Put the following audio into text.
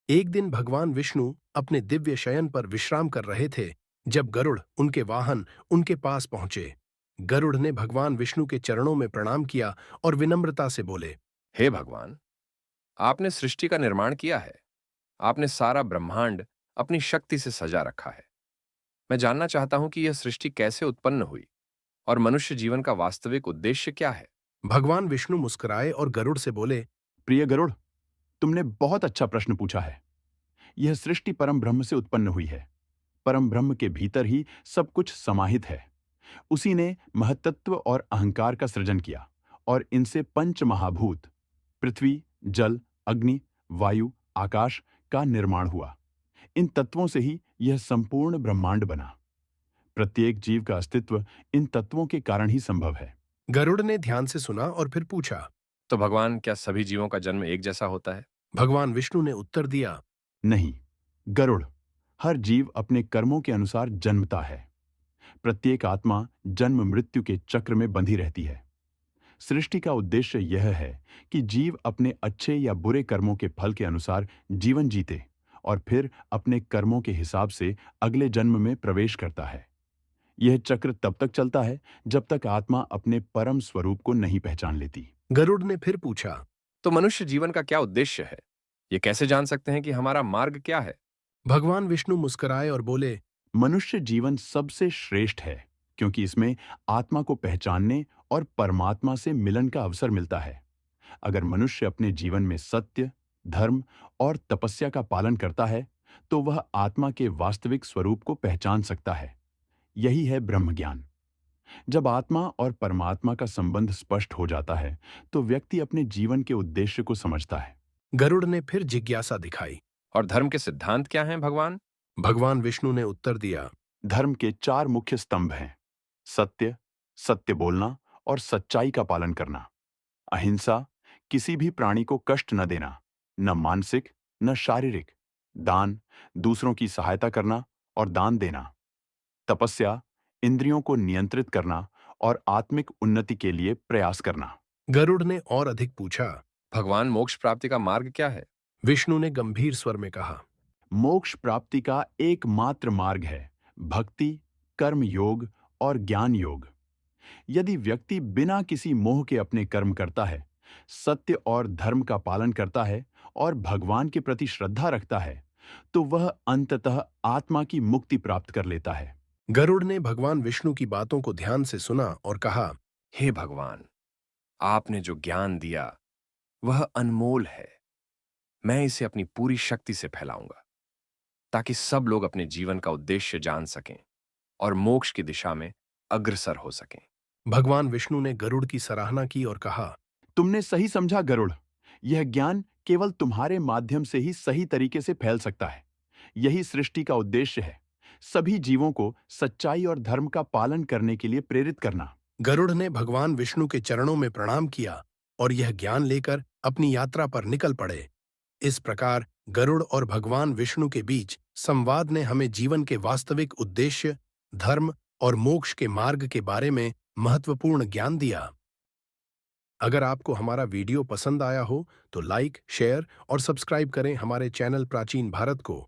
एक दिन भगवान विष्णु अपने दिव्य शयन पर विश्राम कर रहे थे जब गरुड़ उनके वाहन उनके पास पहुंचे। गरुड़ ने भगवान विष्णु के चरणों में प्रणाम किया और विनम्रता से बोले। हे भगवान, आपने सृष्टि का निर्माण किया है। आपने सारा ब्रह्मांड अपनी शक्ति से सजा रखा है। मैं जानना चाहता हूं कि यह सृष्टि कैसे उत्पन्न हुई और मनुष्य जीवन का वास्तविक उद्देश्य क्या है। भगवान विष्णु मुस्कुराए और गरुड़ से बोले। प्रिय गरुड़, तुमने बहुत अच्छा प्रश्न पूछा है। यह सृष्टि परम ब्रह्म से उत्पन्न हुई है। परम ब्रह्म के भीतर ही सब कुछ समाहित है। उसी ने महत्त्व और अहंकार का सृजन किया और इनसे पंच महाभूत पृथ्वी, जल, अग्नि, वायु, आकाश का निर्माण हुआ। इन तत्वों से ही यह संपूर्ण ब्रह्मांड बना। प्रत्येक जीव का अस्तित्व इन तत्वों के कारण ही संभव है। गरुड़ ने ध्यान से सुना और फिर पूछा। तो भगवान, क्या सभी जीवों का जन्म एक जैसा होता है? भगवान विष्णु ने उत्तर दिया। नहीं, गरुड़, हर जीव अपने कर्मों के अनुसार जन्मता है। प्रत्येक आत्मा जन्म मृत्यु के चक्र में बंधी रहती है। सृष्टि का उद्देश्य यह है कि जीव अपने अच्छे या बुरे कर्मों के फल के अनुसार जीवन जीते और फिर अपने कर्मों के हिसाब से अगले जन्म में प्रवेश करता है। यह चक्र तब तक चलता है जब तक आत्मा अपने परम स्वरूप को नहीं पहचान लेती। गरुड़ ने फिर पूछा। तो मनुष्य जीवन का क्या उद्देश्य है? ये कैसे जान सकते हैं कि हमारा मार्ग क्या है? भगवान विष्णु मुस्कुराए और बोले। मनुष्य जीवन सबसे श्रेष्ठ है क्योंकि इसमें आत्मा को पहचानने और परमात्मा से मिलन का अवसर मिलता है। अगर मनुष्य अपने जीवन में सत्य, धर्म और तपस्या का पालन करता है तो वह आत्मा के वास्तविक स्वरूप को पहचान सकता है। यही है ब्रह्म ज्ञान। जब आत्मा और परमात्मा का संबंध स्पष्ट हो जाता है तो व्यक्ति अपने जीवन के उद्देश्य को समझता है। गरुड़ ने फिर जिज्ञासा दिखाई। और धर्म के सिद्धांत क्या हैं, भगवान? भगवान विष्णु ने उत्तर दिया। धर्म के चार मुख्य स्तंभ हैं: सत्य, सत्य बोलना और सच्चाई का पालन करना; अहिंसा, किसी भी प्राणी को कष्ट न देना, न मानसिक न शारीरिक; दान, दूसरों की सहायता करना और दान देना; तपस्या, इंद्रियों को नियंत्रित करना और आत्मिक उन्नति के लिए प्रयास करना। गरुड़ ने और अधिक पूछा। भगवान, मोक्ष प्राप्ति का मार्ग क्या है? विष्णु ने गंभीर स्वर में कहा। मोक्ष प्राप्ति का एकमात्र मार्ग है भक्ति, कर्म योग और ज्ञान योग। यदि व्यक्ति बिना किसी मोह के अपने कर्म करता है, सत्य और धर्म का पालन करता है और भगवान के प्रति श्रद्धा रखता है, तो वह अंततः आत्मा की मुक्ति प्राप्त कर लेता है। गरुड़ ने भगवान विष्णु की बातों को ध्यान से सुना और कहा। हे भगवान, आपने जो ज्ञान दिया वह अनमोल है। मैं इसे अपनी पूरी शक्ति से फैलाऊंगा ताकि सब लोग अपने जीवन का उद्देश्य जान सकें और मोक्ष की दिशा में अग्रसर हो सकें। भगवान विष्णु ने गरुड़ की सराहना की और कहा। तुमने सही समझा गरुड़। यह ज्ञान केवल तुम्हारे माध्यम से ही सही तरीके से फैल सकता है। यही सृष्टि का उद्देश्य है, सभी जीवों को सच्चाई और धर्म का पालन करने के लिए प्रेरित करना। गरुड़ ने भगवान विष्णु के चरणों में प्रणाम किया और यह ज्ञान लेकर अपनी यात्रा पर निकल पड़े। इस प्रकार गरुड़ और भगवान विष्णु के बीच संवाद ने हमें जीवन के वास्तविक उद्देश्य, धर्म और मोक्ष के मार्ग के बारे में महत्वपूर्ण ज्ञान दिया। अगर आपको हमारा वीडियो पसंद आया हो तो लाइक, शेयर और सब्सक्राइब करें हमारे चैनल प्राचीन भारत को।